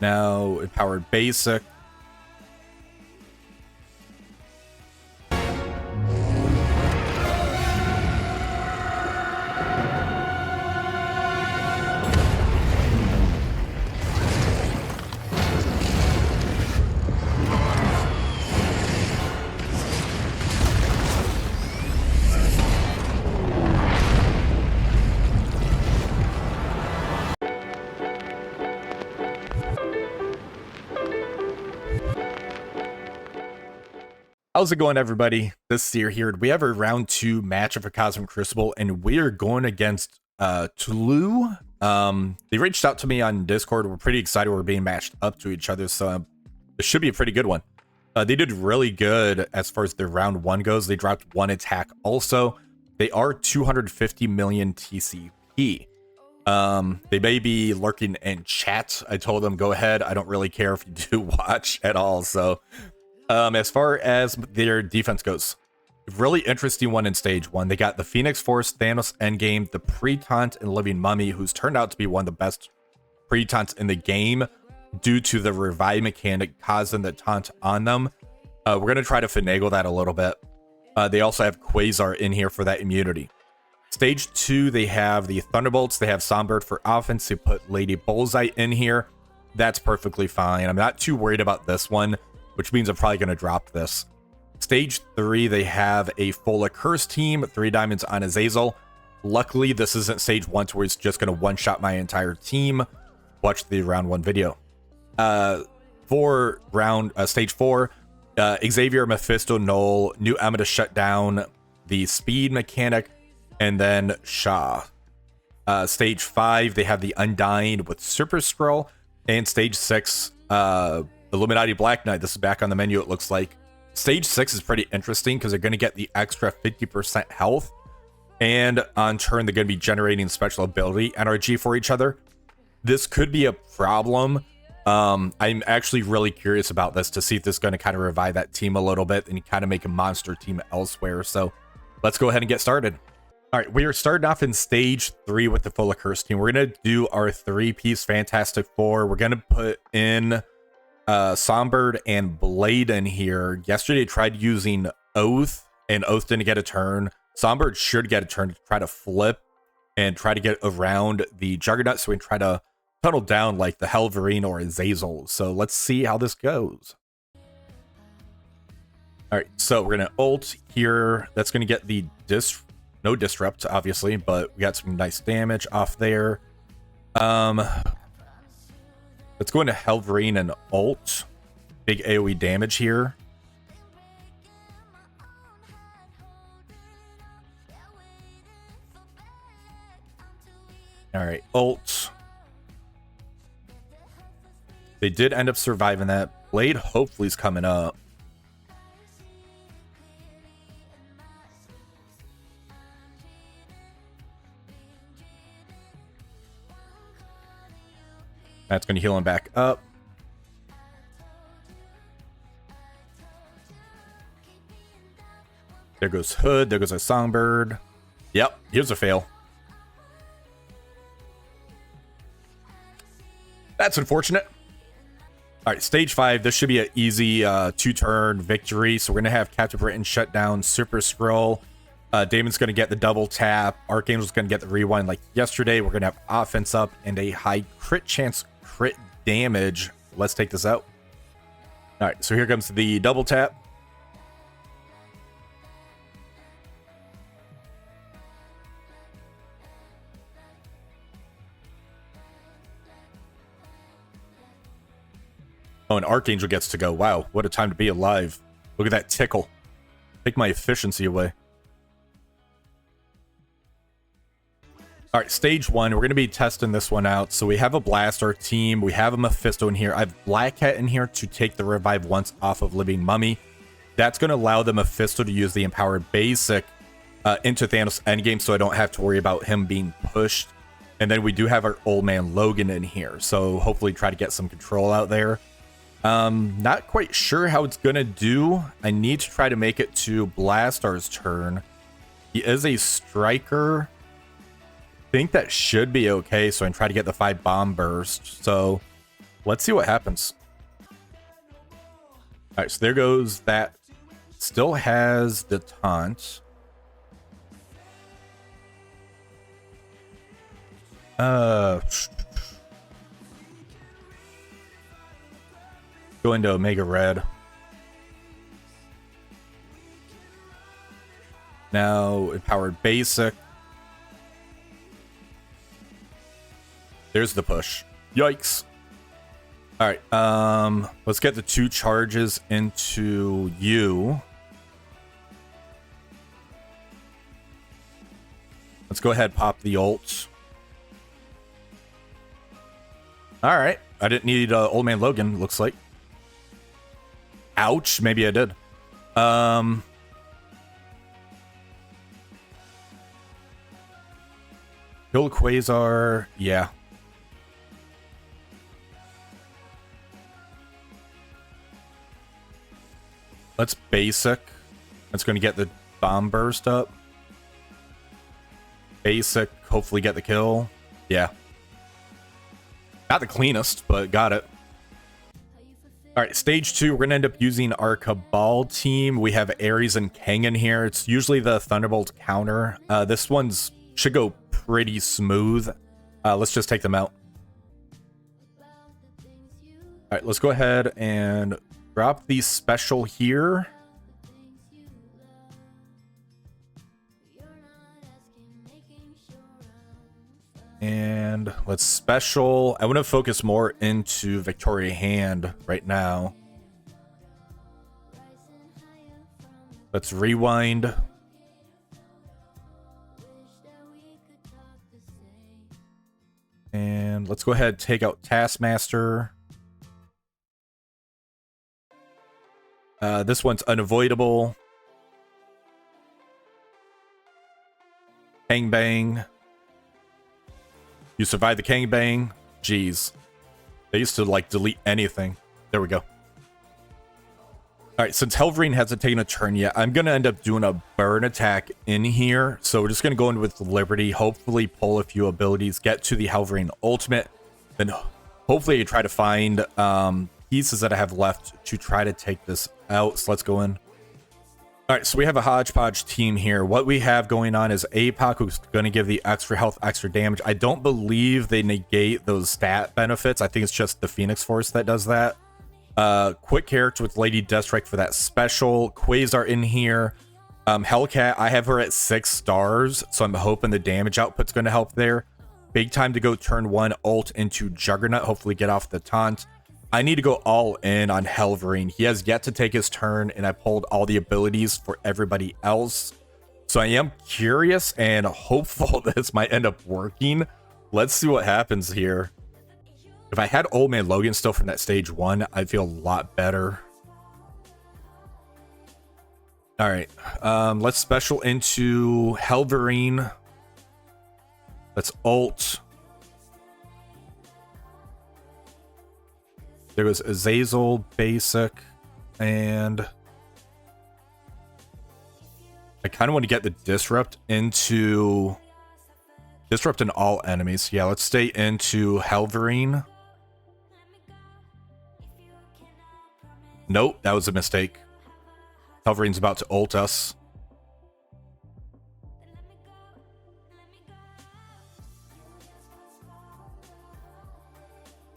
Now, empowered basic. How's it going, everybody? This is Seer here. We have a round 2 match of a Cosmic Crucible, and we are going against Tulu. They reached out to me on Discord. We're pretty excited. We're being matched up to each other, so it should be a pretty good one. They did really good as far as their round 1 goes. They dropped 1 attack also. They are 250 million TCP. They may be lurking in chat. I told them, go ahead. I don't really care if you do watch at all, so... as far as their defense goes, really interesting one in stage 1. They got the Phoenix Force, Thanos Endgame, the Pre-Taunt, and Living Mummy, who's turned out to be one of the best Pre-Taunts in the game due to the revive mechanic causing the taunt on them. We're going to try to finagle that a little bit. They also have Quasar in here for that immunity. Stage 2, they have the Thunderbolts. They have Songbird for offense. They put Lady Bullseye in here. That's perfectly fine. I'm not too worried about this one, which means I'm probably going to drop this. Stage 3, they have a full Curse team, 3 diamonds on Azazel. Luckily, this isn't stage 1 to where it's just going to one-shot my entire team. Watch the round 1 video. Stage 4, Xavier, Mephisto, Null, new Emma to shut down the speed mechanic, and then Shaw. Stage 5, they have the Undying with Super Scroll, and stage 6, Illuminati Black Knight. This is back on the menu, it looks like. Stage 6 is pretty interesting because they're going to get the extra 50% health. And on turn, they're going to be generating special ability NRG for each other. This could be a problem. I'm actually really curious about this to see if this is going to kind of revive that team a little bit and kind of make a monster team elsewhere. So let's go ahead and get started. All right, we are starting off in stage 3 with the full Curse team. We're going to do our 3-piece Fantastic Four. We're going to put in... Songbird and Blade in here. Yesterday I tried using Oath, and Oath didn't get a turn. Songbird should get a turn to try to flip and try to get around the Juggernaut so we can try to tunnel down like the Helverine or Azazel. So let's see how this goes. Alright, so we're going to ult here. That's going to get the no disrupt, obviously, but we got some nice damage off there. Let's go into Helverine and ult. Big AoE damage here. Alright, ult. They did end up surviving that. Blade hopefully is coming up. That's going to heal him back up. There goes Hood. There goes our Songbird. Yep, here's a fail. That's unfortunate. All right, stage 5. This should be an easy 2-turn victory. So we're going to have Captain Britain shut down Super Scroll. Damon's going to get the double tap. Archangel's going to get the rewind like yesterday. We're going to have offense up and a high crit chance, crit damage. Let's take this out. All right, so here comes the double tap. Oh, and Archangel gets to go. Wow, what a time to be alive. Look at that tickle. Take my efficiency away. All right, stage 1. We're going to be testing this one out. So we have a Blaster team. We have a Mephisto in here. I have Black Cat in here to take the revive once off of Living Mummy. That's going to allow the Mephisto to use the empowered basic into Thanos Endgame, so I don't have to worry about him being pushed. And then we do have our old man Logan in here, so hopefully try to get some control out there. Not quite sure how it's going to do. I need to try to make it to Blastar's turn. He is a striker. I think that should be okay, so I can try to get the 5 bomb burst. So Let's see what happens. All right, so there goes that. Still has the taunt. Go into Omega Red. Now empowered basic. There's the push. Yikes. All right, let's get the 2 charges into you. Let's go ahead, pop the ult. All right, I didn't need Old Man Logan, looks like. Ouch, maybe I did. Kill Quasar, yeah. Let's basic. That's going to get the bomb burst up. Basic, hopefully get the kill. Yeah. Not the cleanest, but got it. All right, stage 2, we're going to end up using our Cabal team. We have Ares and Kang in here. It's usually the Thunderbolt counter. This one's should go pretty smooth. Let's just take them out. All right, let's go ahead and drop the special here. And let's special. I want to focus more into Victoria Hand right now. Let's rewind. And let's go ahead and take out Taskmaster. This one's unavoidable. Bang bang. You survived the Kang Bang. Jeez. They used to, like, delete anything. There we go. Alright, since Helverine hasn't taken a turn yet, I'm going to end up doing a burn attack in here. So we're just going to go in with Liberty, hopefully pull a few abilities, get to the Helverine ultimate, then hopefully try to find pieces that I have left to try to take this out. So let's go in. Alright, so we have a hodgepodge team here. What we have going on is APOC, who's going to give the extra health, extra damage. I don't believe they negate those stat benefits. I think it's just the Phoenix Force that does that. Quick character with Lady Deathstrike for that special. Quasar in here. Hellcat, I have her at 6 stars, so I'm hoping the damage output's going to help there. Big time to go turn 1 ult into Juggernaut, hopefully get off the taunt. I need to go all in on Helverine. He has yet to take his turn, and I pulled all the abilities for everybody else. So I am curious and hopeful this might end up working. Let's see what happens here. If I had Old Man Logan still from that stage 1, I'd feel a lot better. All right, let's special into Helverine. Let's ult. There was Azazel, basic, and I kind of want to get the disrupt into disrupt in all enemies. Yeah, let's stay into Helverine. Nope, that was a mistake. Helverine's about to ult us.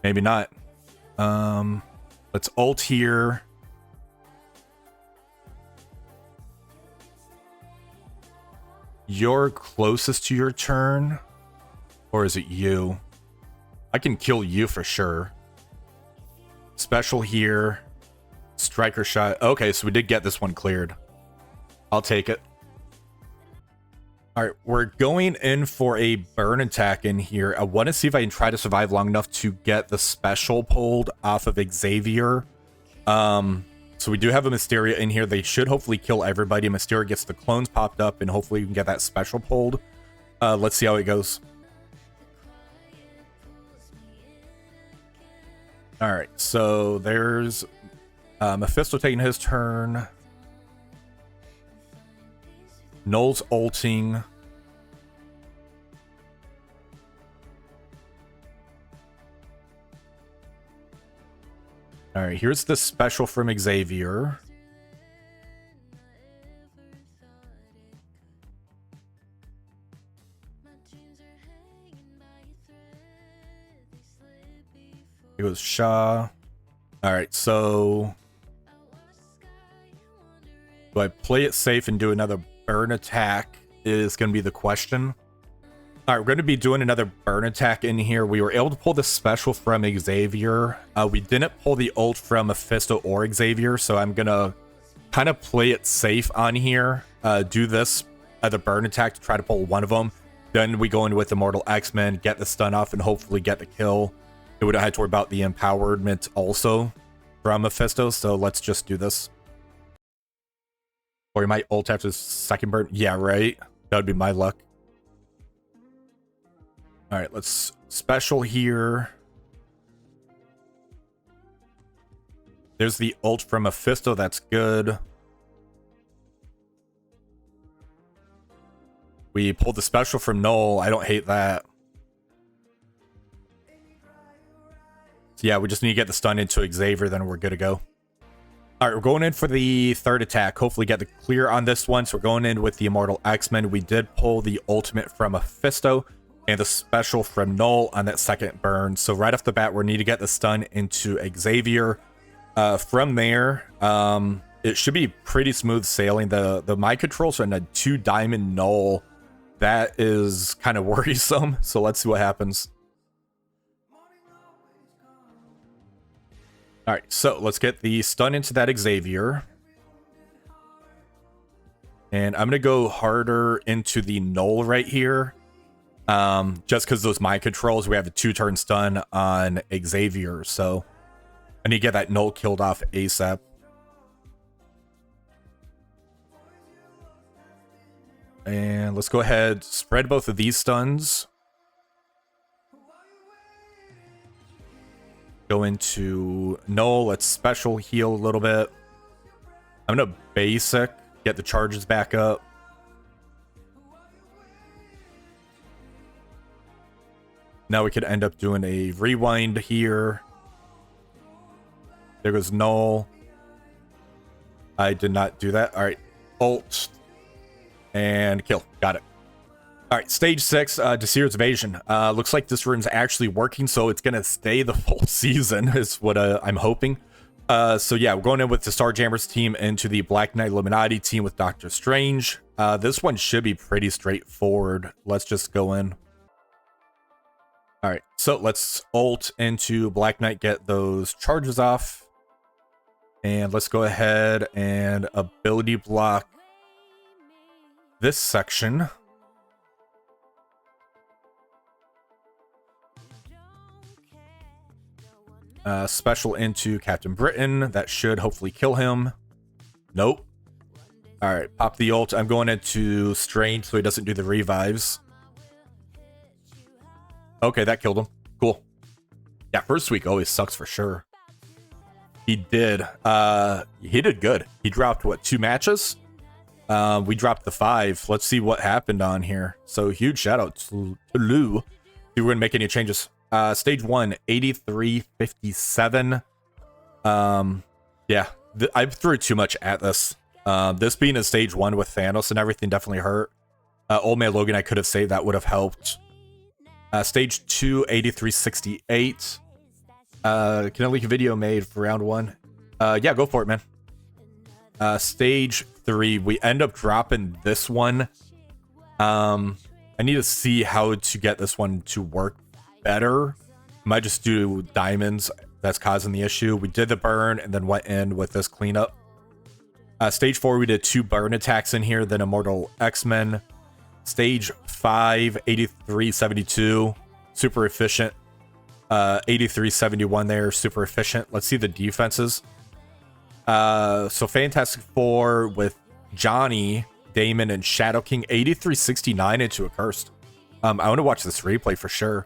Maybe not. Let's ult here. You're closest to your turn, or is it you? I can kill you for sure. Special here. Striker shot. Okay, so we did get this one cleared. I'll take it. All right, we're going in for a burn attack in here. I want to see if I can try to survive long enough to get the special pulled off of Xavier. So we do have a Mysteria in here. They should hopefully kill everybody. Mysteria gets the clones popped up, and hopefully we can get that special pulled. Let's see how it goes. All right, so there's Mephisto taking his turn. Null's ulting. All right, here's the special from Xavier. It goes Shaw. All right, so do I play it safe and do another burn attack is going to be the question. All right, we're going to be doing another burn attack in here. We were able to pull the special from Xavier. We didn't pull the ult from Mephisto or Xavier, so I'm going to kind of play it safe on here. Do this the burn attack to try to pull one of them. Then we go in with Immortal X-Men, get the stun off, and hopefully get the kill. It would have had to worry about the empowerment also from Mephisto, so let's just do this. Or he might ult after the second burn. Yeah, right. That would be my luck. All right, let's special here. There's the ult from Mephisto. That's good. We pulled the special from Null. I don't hate that. So yeah, we just need to get the stun into Xavier, then we're good to go. All right, we're going in for the third attack. Hopefully get the clear on this one. So we're going in with the Immortal X-Men. We did pull the ultimate from Mephisto and the special from Null on that second burn. So right off the bat, we need to get the stun into Xavier. From there, it should be pretty smooth sailing. The mind controls are in a 2-diamond Null. That is kind of worrisome. So let's see what happens. All right, so let's get the stun into that Xavier. And I'm going to go harder into the Null right here. Just because those mind controls, we have a 2-turn stun on Xavier. So I need to get that Null killed off ASAP. And let's go ahead, spread both of these stuns. Go into Null. Let's special heal a little bit. I'm going to basic, get the charges back up. Now we could end up doing a rewind here. There goes Null. I did not do that. All right. Ult. And kill. Got it. All right, stage 6, Desir's Evasion. Looks like this run's actually working, so it's going to stay the full season, is what I'm hoping. So yeah, we're going in with the Starjammers team into the Black Knight Illuminati team with Doctor Strange. This one should be pretty straightforward. Let's just go in. All right, so let's ult into Black Knight, get those charges off. And let's go ahead and ability block this section. Special into Captain Britain. That should hopefully kill him. Nope. All right, pop the ult. I'm going into Strange so he doesn't do the revives. Okay, that killed him. Cool. Yeah, first week always sucks for sure. He did. He did good. He dropped, what, 2 matches? We dropped the 5. Let's see what happened on here. So huge shout out to Lou. If we're going to make any changes. Stage 1, 8357. Yeah, I threw too much at this. This being a stage 1 with Thanos and everything definitely hurt. Old Man Logan, I could have saved. That would have helped. Stage 2, 8368. Can I leak a video made for round 1? Yeah, go for it, man. Stage 3, we end up dropping this one. I need to see how to get this one to work better. Might just do diamonds. That's causing the issue. We did the burn and then went in with this cleanup. Stage 4, we did 2 burn attacks in here, then Immortal X-Men. Stage 5, 8372. Super efficient. 8371 there, super efficient. Let's see the defenses. So Fantastic Four with Johnny, Damon, and Shadow King. 8369 into a Cursed. I want to watch this replay for sure.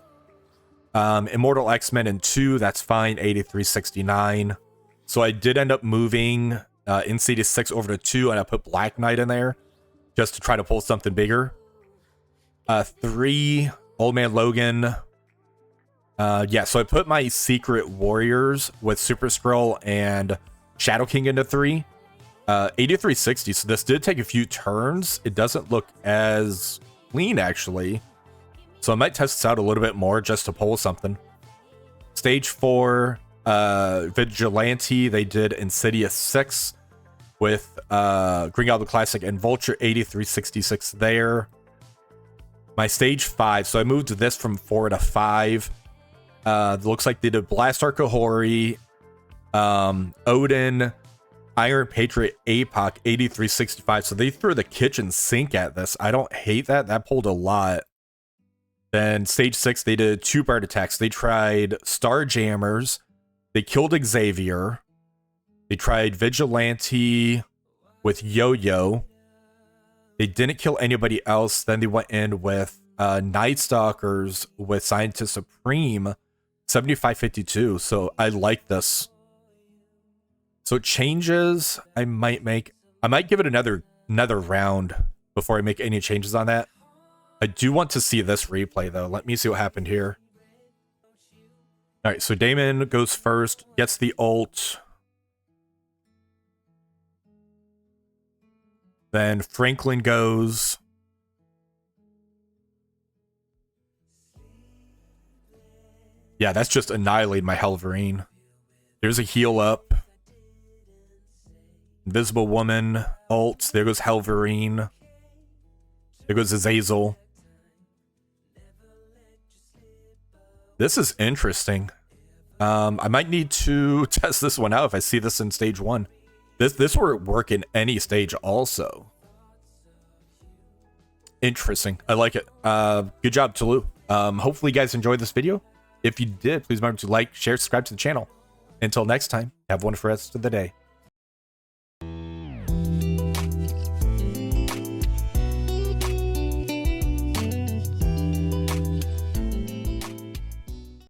Immortal X-Men in 2, that's fine. 8369. So I did end up moving Insidious 6 over to 2, and I put Black Knight in there just to try to pull something bigger. 3, Old Man Logan. Yeah, so I put my Secret Warriors with Super Scroll and Shadow King into 3. 8360, so this did take a few turns. It doesn't look as clean, actually. So I might test this out a little bit more just to pull something. Stage 4, Vigilante, they did Insidious 6 with Green Goblin Classic and Vulture 8366 there. My stage 5, so I moved this from 4 to 5. Looks like they did Blastar Kahori, Odin, Iron Patriot, APOC 8365. So they threw the kitchen sink at this. I don't hate that. That pulled a lot. Then stage 6, they did 2 Bard attacks. They tried Starjammers. They killed Xavier. They tried Vigilante with Yo-Yo. They didn't kill anybody else. Then they went in with Night Stalkers with Scientist Supreme 7552. So I like this. So changes I might give it another round before I make any changes on that. I do want to see this replay though. Let me see what happened here. All right, so Damon goes first, gets the ult. Then Franklin goes. Yeah, that's just annihilated my Helverine. There's a heal up. Invisible Woman, ult. There goes Helverine. There goes Azazel. This is interesting. I might need to test this one out if I see this in stage 1. This would work in any stage also. Interesting. I like it. Good job, Tulu. Hopefully you guys enjoyed this video. If you did, please remember to like, share, subscribe to the channel. Until next time, have a wonderful rest of the day.